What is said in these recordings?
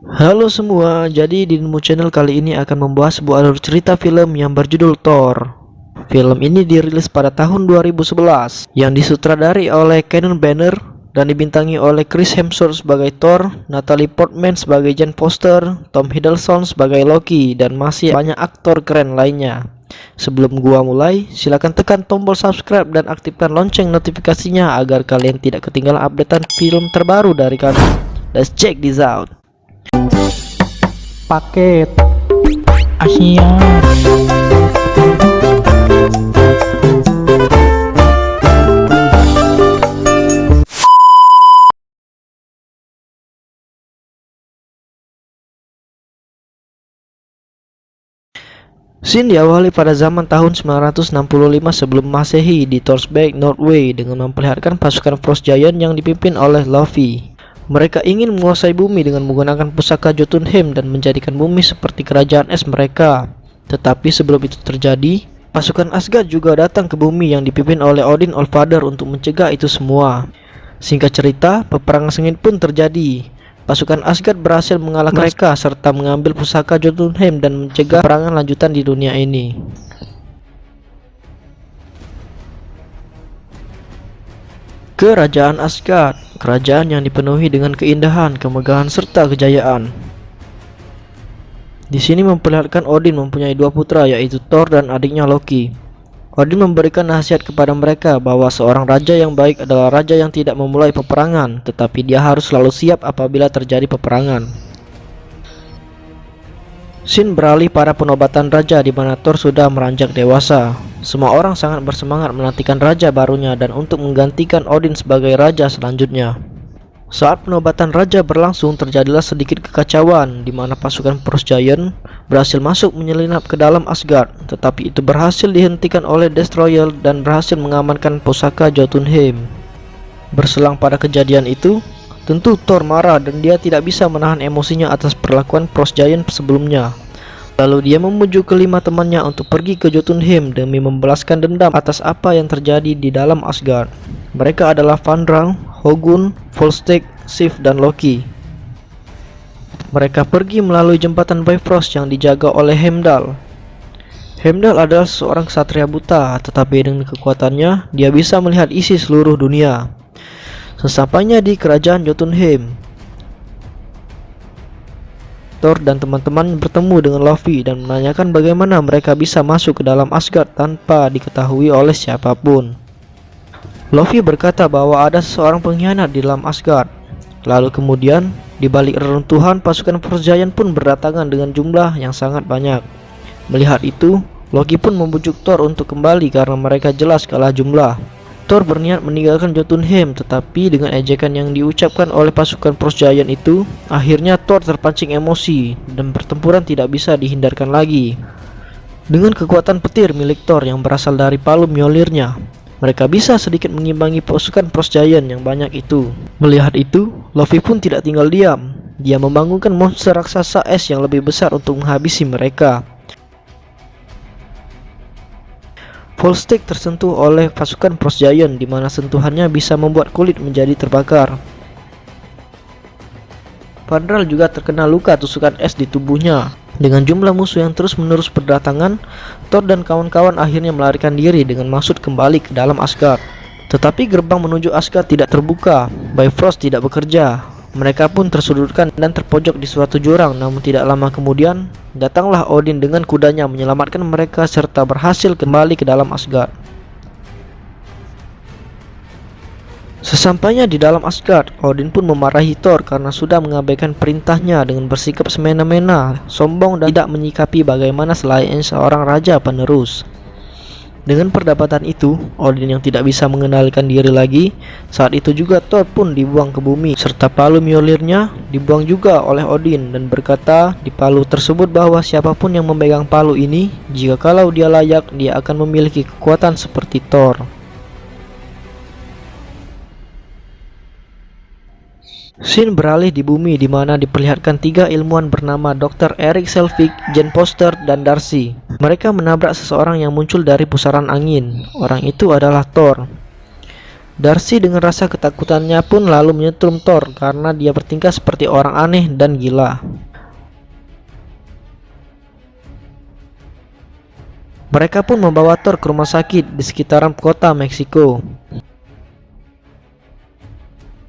Halo semua, jadi di Nemu Channel kali ini akan membahas sebuah alur cerita film yang berjudul Thor. Film ini dirilis pada tahun 2011 yang disutradari oleh Kenneth Branagh dan dibintangi oleh Chris Hemsworth sebagai Thor, Natalie Portman sebagai Jane Foster, Tom Hiddleston sebagai Loki, dan masih banyak aktor keren lainnya. Sebelum gua mulai, silakan tekan tombol subscribe dan aktifkan lonceng notifikasinya agar kalian tidak ketinggalan updatean film terbaru dari kami. Let's check this out. Paket Asia. Scene diawali pada zaman tahun 965 sebelum Masehi di Torsberg, Norway dengan memperlihatkan pasukan Frost Giant yang dipimpin oleh Luffy. Mereka ingin menguasai bumi dengan menggunakan pusaka Jotunheim dan menjadikan bumi seperti kerajaan es mereka. Tetapi sebelum itu terjadi, pasukan Asgard juga datang ke bumi yang dipimpin oleh Odin Allfather untuk mencegah itu semua. Singkat cerita, peperangan sengit pun terjadi. Pasukan Asgard berhasil mengalahkan mereka serta mengambil pusaka Jotunheim dan mencegah peperangan lanjutan di dunia ini. Kerajaan Asgard, kerajaan yang dipenuhi dengan keindahan, kemegahan serta kejayaan. Di sini memperlihatkan Odin mempunyai dua putra, yaitu Thor dan adiknya Loki. Odin memberikan nasihat kepada mereka bahwa seorang raja yang baik adalah raja yang tidak memulai peperangan, tetapi dia harus selalu siap apabila terjadi peperangan. Scene beralih pada penobatan raja di mana Thor sudah meranjak dewasa. Semua orang sangat bersemangat menantikan raja barunya dan untuk menggantikan Odin sebagai raja selanjutnya. Saat penobatan raja berlangsung, terjadilah sedikit kekacauan di mana pasukan Frost Giant berhasil masuk menyelinap ke dalam Asgard, tetapi itu berhasil dihentikan oleh Destroyer dan berhasil mengamankan pusaka Jotunheim. Berselang pada kejadian itu, tentu Thor marah dan dia tidak bisa menahan emosinya atas perlakuan Frost Giant sebelumnya. Lalu dia memujuk kelima temannya untuk pergi ke Jotunheim demi membalaskan dendam atas apa yang terjadi di dalam Asgard. Mereka adalah Fandral, Hogun, Volstagg, Sif, dan Loki. Mereka pergi melalui jembatan Bifrost yang dijaga oleh Heimdall. Heimdall adalah seorang ksatria buta, tetapi dengan kekuatannya, dia bisa melihat isi seluruh dunia. Sesampainya di kerajaan Jotunheim, Thor dan teman-teman bertemu dengan Luffy dan menanyakan bagaimana mereka bisa masuk ke dalam Asgard tanpa diketahui oleh siapapun. Luffy berkata bahwa ada seorang pengkhianat di dalam Asgard. Lalu kemudian, di balik reruntuhan, pasukan Frost Giant pun berdatangan dengan jumlah yang sangat banyak. Melihat itu, Loki pun membujuk Thor untuk kembali karena mereka jelas kalah jumlah. Thor berniat meninggalkan Jotunheim, tetapi dengan ejekan yang diucapkan oleh pasukan Frost Giant itu, akhirnya Thor terpancing emosi dan pertempuran tidak bisa dihindarkan lagi. Dengan kekuatan petir milik Thor yang berasal dari palu Mjolnirnya, mereka bisa sedikit mengimbangi pasukan Frost Giant yang banyak itu. Melihat itu, Luffy pun tidak tinggal diam. Dia membangunkan monster raksasa es yang lebih besar untuk menghabisi mereka. Volstagg tersentuh oleh pasukan Frost Giant di mana sentuhannya bisa membuat kulit menjadi terbakar. Fandral juga terkena luka tusukan es di tubuhnya. Dengan jumlah musuh yang terus-menerus berdatangan, Thor dan kawan-kawan akhirnya melarikan diri dengan maksud kembali ke dalam Asgard. Tetapi gerbang menuju Asgard tidak terbuka, Bifrost tidak bekerja. Mereka pun tersudutkan dan terpojok di suatu jurang, namun tidak lama kemudian, datanglah Odin dengan kudanya menyelamatkan mereka serta berhasil kembali ke dalam Asgard. Sesampainya di dalam Asgard, Odin pun memarahi Thor karena sudah mengabaikan perintahnya dengan bersikap semena-mena, sombong dan tidak menyikapi bagaimana selayaknya seorang raja penerus. Dengan perdebatan itu, Odin yang tidak bisa mengendalikan diri lagi, saat itu juga Thor pun dibuang ke bumi, serta palu Mjolnirnya dibuang juga oleh Odin dan berkata di palu tersebut bahwa siapapun yang memegang palu ini, jika kalau dia layak, dia akan memiliki kekuatan seperti Thor. Scene beralih di bumi di mana diperlihatkan tiga ilmuwan bernama Dr. Erik Selvig, Jane Foster, dan Darcy. Mereka menabrak seseorang yang muncul dari pusaran angin. Orang itu adalah Thor. Darcy dengan rasa ketakutannya pun lalu menyetrum Thor karena dia bertingkah seperti orang aneh dan gila. Mereka pun membawa Thor ke rumah sakit di sekitaran kota Meksiko.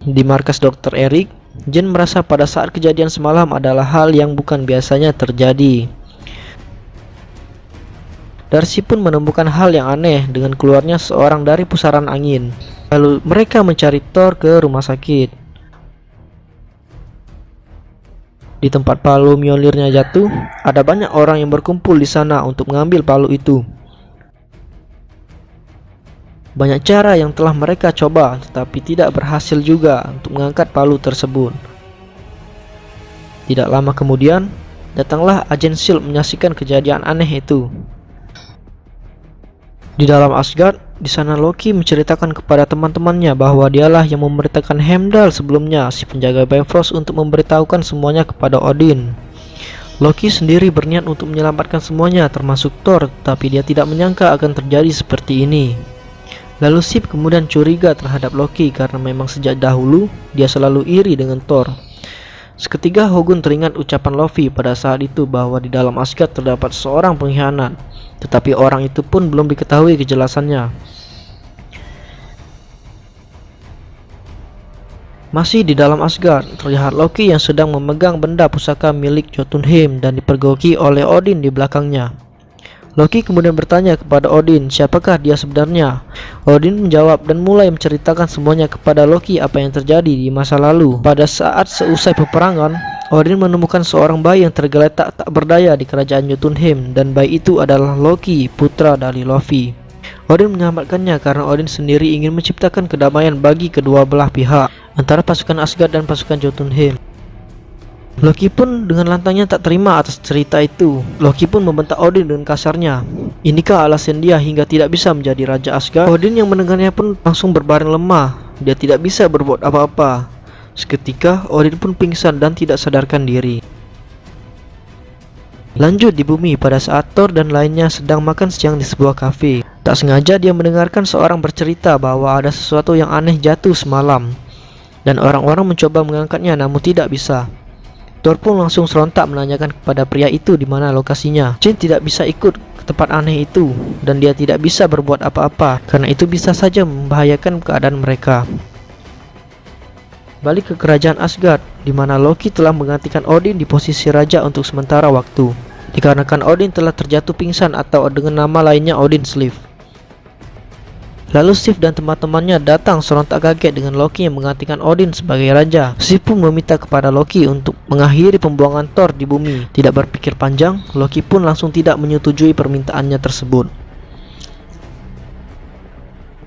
Di markas Dr. Eric, Jen merasa pada saat kejadian semalam adalah hal yang bukan biasanya terjadi. Darcy pun menemukan hal yang aneh dengan keluarnya seorang dari pusaran angin. Lalu mereka mencari Thor ke rumah sakit. Di tempat palu Mjolnirnya jatuh, ada banyak orang yang berkumpul di sana untuk mengambil palu itu. Banyak cara yang telah mereka coba, tetapi tidak berhasil juga untuk mengangkat palu tersebut. Tidak lama kemudian, datanglah agen S.H.I.E.L.D. menyaksikan kejadian aneh itu. Di dalam Asgard, di sana Loki menceritakan kepada teman-temannya bahwa dialah yang memerintahkan Heimdall sebelumnya, si penjaga Bifrost, untuk memberitahukan semuanya kepada Odin. Loki sendiri berniat untuk menyelamatkan semuanya termasuk Thor, tapi dia tidak menyangka akan terjadi seperti ini. Lalu Sif kemudian curiga terhadap Loki karena memang sejak dahulu dia selalu iri dengan Thor. Seketika Hogun teringat ucapan Loki pada saat itu bahwa di dalam Asgard terdapat seorang pengkhianat, tetapi orang itu pun belum diketahui kejelasannya. Masih di dalam Asgard, terlihat Loki yang sedang memegang benda pusaka milik Jotunheim dan dipergoki oleh Odin di belakangnya. Loki kemudian bertanya kepada Odin siapakah dia sebenarnya. Odin menjawab dan mulai menceritakan semuanya kepada Loki apa yang terjadi di masa lalu. Pada saat seusai peperangan, Odin menemukan seorang bayi yang tergeletak tak berdaya di kerajaan Jotunheim, dan bayi itu adalah Loki, putra dari Loki. Odin menyelamatkannya karena Odin sendiri ingin menciptakan kedamaian bagi kedua belah pihak, antara pasukan Asgard dan pasukan Jotunheim. Loki pun dengan lantangnya tak terima atas cerita itu. Loki pun membentak Odin dengan kasarnya. Inikah alasan dia hingga tidak bisa menjadi Raja Asgard? Odin yang mendengarnya pun langsung berbaring lemah. Dia tidak bisa berbuat apa-apa. Seketika Odin pun pingsan dan tidak sadarkan diri. Lanjut di bumi pada saat Thor dan lainnya sedang makan siang di sebuah kafe. Tak sengaja dia mendengarkan seorang bercerita bahwa ada sesuatu yang aneh jatuh semalam, dan orang-orang mencoba mengangkatnya namun tidak bisa. Thor pun langsung serontak menanyakan kepada pria itu di mana lokasinya. Jin tidak bisa ikut ke tempat aneh itu dan dia tidak bisa berbuat apa-apa karena itu bisa saja membahayakan keadaan mereka. Balik ke kerajaan Asgard, di mana Loki telah menggantikan Odin di posisi raja untuk sementara waktu, dikarenakan Odin telah terjatuh pingsan atau dengan nama lainnya Odin Sleep. Lalu Sif dan teman-temannya datang serentak kaget dengan Loki yang menggantikan Odin sebagai raja. Sif pun meminta kepada Loki untuk mengakhiri pembuangan Thor di bumi. Tidak berpikir panjang, Loki pun langsung tidak menyetujui permintaannya tersebut.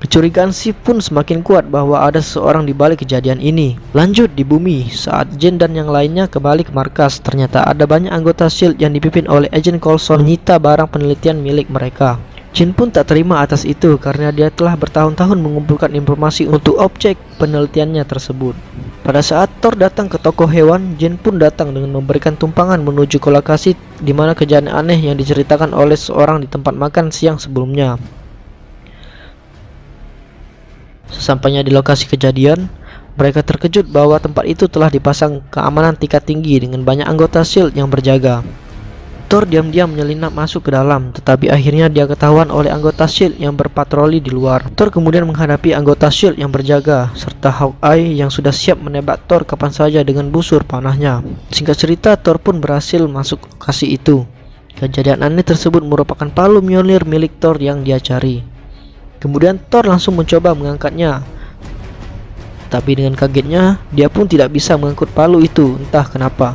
Kecurigaan Sif pun semakin kuat bahwa ada seseorang di balik kejadian ini. Lanjut di bumi, saat Jen dan yang lainnya kembali ke markas, ternyata ada banyak anggota S.H.I.E.L.D. yang dipimpin oleh Agent Coulson menyita barang penelitian milik mereka. Jin pun tak terima atas itu karena dia telah bertahun-tahun mengumpulkan informasi untuk objek penelitiannya tersebut. Pada saat Thor datang ke toko hewan, Jin pun datang dengan memberikan tumpangan menuju ke lokasi di mana kejadian aneh yang diceritakan oleh seorang di tempat makan siang sebelumnya. Sesampainya di lokasi kejadian, mereka terkejut bahwa tempat itu telah dipasang keamanan tingkat tinggi dengan banyak anggota S.H.I.E.L.D. yang berjaga. Thor diam-diam menyelinap masuk ke dalam, tetapi akhirnya dia ketahuan oleh anggota S.H.I.E.L.D. yang berpatroli di luar. Thor kemudian menghadapi anggota S.H.I.E.L.D. yang berjaga, serta Hawkeye yang sudah siap menembak Thor kapan saja dengan busur panahnya. Singkat cerita, Thor pun berhasil masuk ke lokasi itu. Kejadian aneh tersebut merupakan palu Mjolnir milik Thor yang dia cari. Kemudian Thor langsung mencoba mengangkatnya, tapi dengan kagetnya, dia pun tidak bisa mengangkut palu itu, entah kenapa.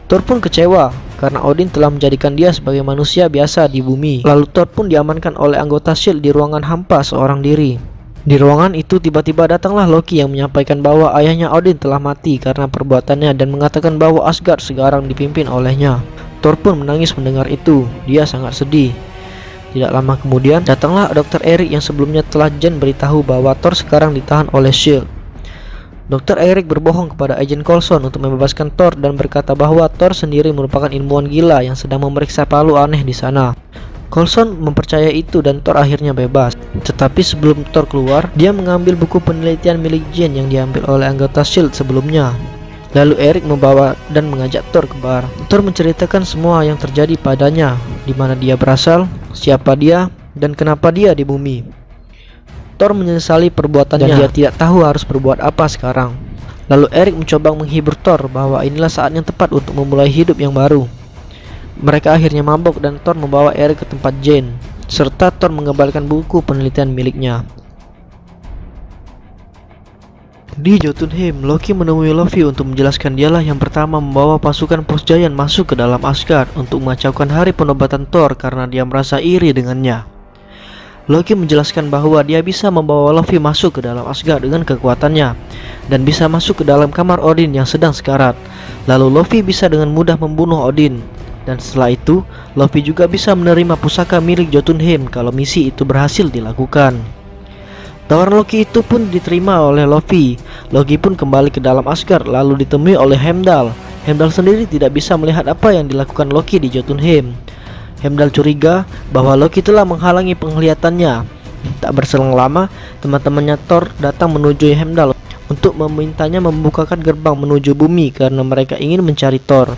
Thor pun kecewa karena Odin telah menjadikan dia sebagai manusia biasa di bumi. Lalu Thor pun diamankan oleh anggota S.H.I.E.L.D. di ruangan hampa seorang diri. Di ruangan itu tiba-tiba datanglah Loki yang menyampaikan bahwa ayahnya Odin telah mati karena perbuatannya dan mengatakan bahwa Asgard sekarang dipimpin olehnya. Thor pun menangis mendengar itu. Dia sangat sedih. Tidak lama kemudian datanglah Dr. Eric yang sebelumnya telah Jen beritahu bahwa Thor sekarang ditahan oleh S.H.I.E.L.D. Dr. Eric berbohong kepada Agent Coulson untuk membebaskan Thor dan berkata bahwa Thor sendiri merupakan ilmuwan gila yang sedang memeriksa palu aneh di sana. Coulson mempercayai itu dan Thor akhirnya bebas. Tetapi sebelum Thor keluar, dia mengambil buku penelitian milik Jen yang diambil oleh anggota S.H.I.E.L.D. sebelumnya. Lalu Eric membawa dan mengajak Thor ke bar. Thor menceritakan semua yang terjadi padanya, di mana dia berasal, siapa dia dan kenapa dia di bumi. Thor menyesali perbuatannya dan dia tidak tahu harus berbuat apa sekarang. Lalu Erik mencoba menghibur Thor bahwa inilah saat yang tepat untuk memulai hidup yang baru. Mereka akhirnya mabok dan Thor membawa Erik ke tempat Jane, serta Thor mengembalikan buku penelitian miliknya. Di Jotunheim, Loki menemui Luffy untuk menjelaskan dialah yang pertama membawa pasukan Frost Giant masuk ke dalam Asgard untuk mengacaukan hari penobatan Thor karena dia merasa iri dengannya. Loki menjelaskan bahwa dia bisa membawa Luffy masuk ke dalam Asgard dengan kekuatannya dan bisa masuk ke dalam kamar Odin yang sedang sekarat. Lalu Luffy bisa dengan mudah membunuh Odin, dan setelah itu Luffy juga bisa menerima pusaka milik Jotunheim kalau misi itu berhasil dilakukan. Tawaran Loki itu pun diterima oleh Luffy. Loki pun kembali ke dalam Asgard lalu ditemui oleh Heimdall. Heimdall sendiri tidak bisa melihat apa yang dilakukan Loki di Jotunheim. Heimdall curiga bahwa Loki telah menghalangi penglihatannya. Tak berselang lama, teman-temannya Thor datang menuju Heimdall untuk memintanya membukakan gerbang menuju bumi karena mereka ingin mencari Thor.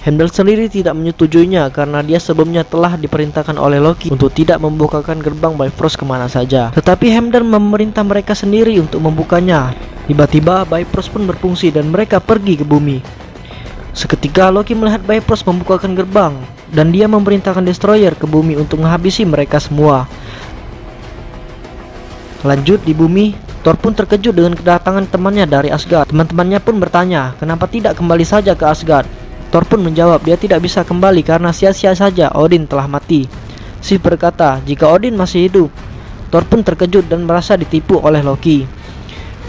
Heimdall sendiri tidak menyetujuinya karena dia sebelumnya telah diperintahkan oleh Loki untuk tidak membukakan gerbang Bifrost kemana saja. Tetapi Heimdall memerintah mereka sendiri untuk membukanya. Tiba-tiba Bifrost pun berfungsi dan mereka pergi ke bumi. Seketika Loki melihat Bifrost membukakan gerbang dan dia memerintahkan Destroyer ke bumi untuk menghabisi mereka semua. Lanjut di bumi, Thor pun terkejut dengan kedatangan temannya dari Asgard. Teman-temannya pun bertanya, kenapa tidak kembali saja ke Asgard? Thor pun menjawab dia tidak bisa kembali karena sia-sia saja Odin telah mati. Sif berkata jika Odin masih hidup. Thor pun terkejut dan merasa ditipu oleh Loki.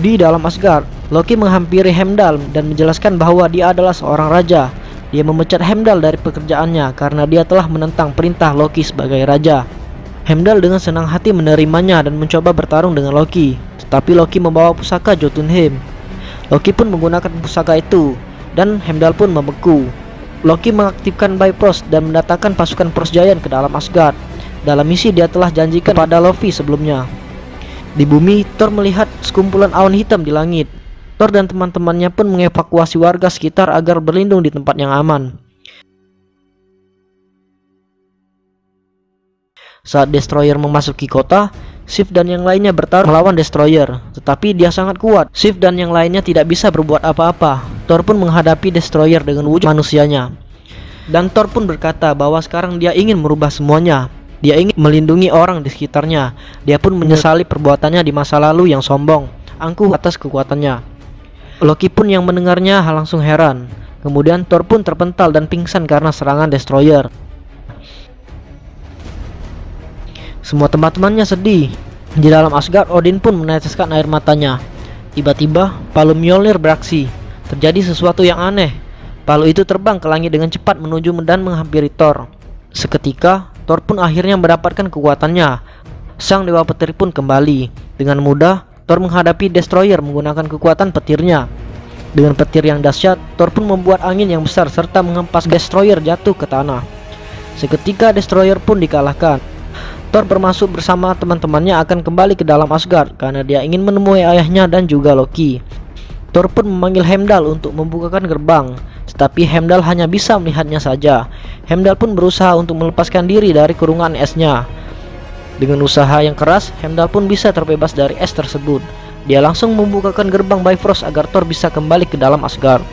Di dalam Asgard, Loki menghampiri Heimdall dan menjelaskan bahwa dia adalah seorang raja. Dia memecat Heimdall dari pekerjaannya karena dia telah menentang perintah Loki sebagai raja. Heimdall dengan senang hati menerimanya dan mencoba bertarung dengan Loki. Tetapi Loki membawa pusaka Jotunheim. Loki pun menggunakan pusaka itu dan Heimdall pun membeku. Loki mengaktifkan Bifrost dan mendatangkan pasukan Frost Giant ke dalam Asgard. Dalam misi dia telah janjikan pada Luffy sebelumnya. Di bumi, Thor melihat sekumpulan awan hitam di langit. Thor dan teman-temannya pun mengevakuasi warga sekitar agar berlindung di tempat yang aman. Saat Destroyer memasuki kota, Sif dan yang lainnya bertarung melawan Destroyer, tetapi dia sangat kuat. Sif dan yang lainnya tidak bisa berbuat apa-apa. Thor pun menghadapi Destroyer dengan wujud manusianya. Dan Thor pun berkata bahwa sekarang dia ingin merubah semuanya. Dia ingin melindungi orang di sekitarnya. Dia pun menyesali perbuatannya di masa lalu yang sombong, angkuh atas kekuatannya. Loki pun yang mendengarnya langsung heran. Kemudian Thor pun terpental dan pingsan karena serangan Destroyer. Semua teman-temannya sedih. Di dalam Asgard, Odin pun meneteskan air matanya. Tiba-tiba, palu Mjolnir beraksi. Terjadi sesuatu yang aneh. Palu itu terbang ke langit dengan cepat menuju dan menghampiri Thor. Seketika, Thor pun akhirnya mendapatkan kekuatannya. Sang dewa petir pun kembali. Dengan mudah, Thor menghadapi Destroyer menggunakan kekuatan petirnya. Dengan petir yang dahsyat, Thor pun membuat angin yang besar serta menghempas Destroyer jatuh ke tanah. Seketika Destroyer pun dikalahkan. Thor bermasuk bersama teman-temannya akan kembali ke dalam Asgard karena dia ingin menemui ayahnya dan juga Loki. Thor pun memanggil Heimdall untuk membukakan gerbang, tetapi Heimdall hanya bisa melihatnya saja. Heimdall pun berusaha untuk melepaskan diri dari kurungan esnya. Dengan usaha yang keras, Heimdall pun bisa terbebas dari es tersebut. Dia langsung membukakan gerbang Bifrost agar Thor bisa kembali ke dalam Asgard.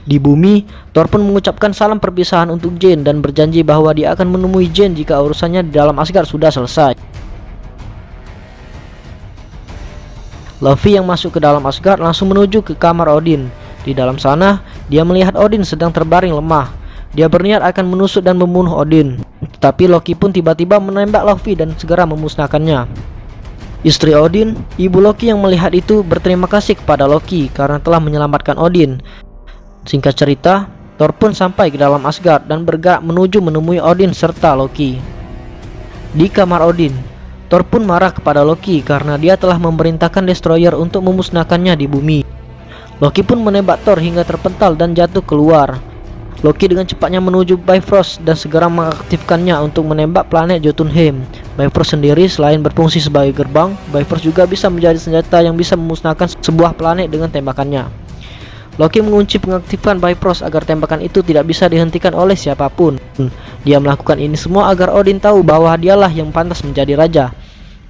Di bumi, Thor pun mengucapkan salam perpisahan untuk Jane dan berjanji bahwa dia akan menemui Jane jika urusannya di dalam Asgard sudah selesai. Luffy yang masuk ke dalam Asgard langsung menuju ke kamar Odin. Di dalam sana, dia melihat Odin sedang terbaring lemah. Dia berniat akan menusuk dan membunuh Odin. Tetapi Loki pun tiba-tiba menembak Luffy dan segera memusnahkannya. Istri Odin, ibu Loki yang melihat itu berterima kasih kepada Loki karena telah menyelamatkan Odin. Singkat cerita, Thor pun sampai ke dalam Asgard dan bergerak menuju menemui Odin serta Loki. Di kamar Odin, Thor pun marah kepada Loki karena dia telah memerintahkan Destroyer untuk memusnahkannya di bumi. Loki pun menembak Thor hingga terpental dan jatuh keluar. Loki dengan cepatnya menuju Bifrost dan segera mengaktifkannya untuk menembak planet Jotunheim. Bifrost sendiri selain berfungsi sebagai gerbang, Bifrost juga bisa menjadi senjata yang bisa memusnahkan sebuah planet dengan tembakannya. Loki mengunci pengaktifan Bifrost agar tembakan itu tidak bisa dihentikan oleh siapapun. Dia melakukan ini semua agar Odin tahu bahwa dialah yang pantas menjadi raja.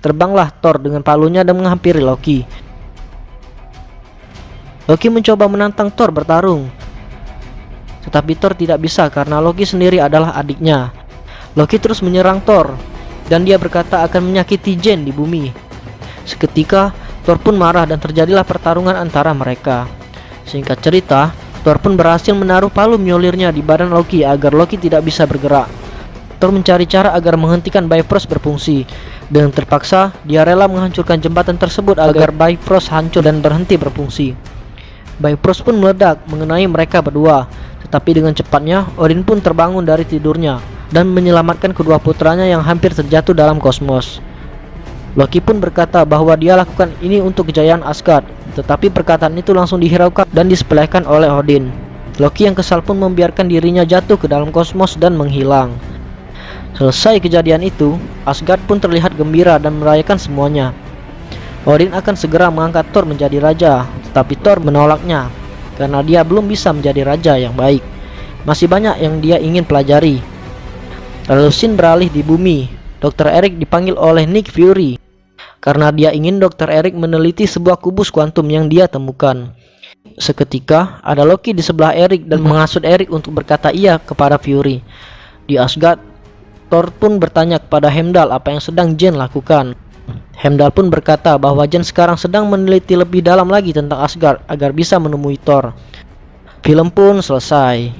Terbanglah Thor dengan palunya dan menghampiri Loki. Loki mencoba menantang Thor bertarung, tetapi Thor tidak bisa karena Loki sendiri adalah adiknya. Loki terus menyerang Thor, dan dia berkata akan menyakiti Jane di bumi. Seketika, Thor pun marah dan terjadilah pertarungan antara mereka. Singkat cerita, Thor pun berhasil menaruh palu Mjolnirnya di badan Loki agar Loki tidak bisa bergerak. Thor mencari cara agar menghentikan Bifrost berfungsi. Dengan terpaksa, dia rela menghancurkan jembatan tersebut agar Bifrost hancur dan berhenti berfungsi. Bifrost pun meledak mengenai mereka berdua, tetapi dengan cepatnya Odin pun terbangun dari tidurnya dan menyelamatkan kedua putranya yang hampir terjatuh dalam kosmos. Loki pun berkata bahwa dia lakukan ini untuk kejayaan Asgard, tetapi perkataan itu langsung dihiraukan dan disepelekan oleh Odin. Loki yang kesal pun membiarkan dirinya jatuh ke dalam kosmos dan menghilang. Selesai kejadian itu, Asgard pun terlihat gembira dan merayakan semuanya. Odin akan segera mengangkat Thor menjadi raja, tetapi Thor menolaknya karena dia belum bisa menjadi raja yang baik. Masih banyak yang dia ingin pelajari. Lalu scene beralih di bumi. Dr. Eric dipanggil oleh Nick Fury karena dia ingin Dr. Eric meneliti sebuah kubus kuantum yang dia temukan. Seketika ada Loki di sebelah Eric dan menghasut Eric untuk berkata iya kepada Fury. Di Asgard, Thor pun bertanya kepada Heimdall apa yang sedang Jane lakukan. Heimdall pun berkata bahwa Jane sekarang sedang meneliti lebih dalam lagi tentang Asgard agar bisa menemui Thor. Film pun selesai.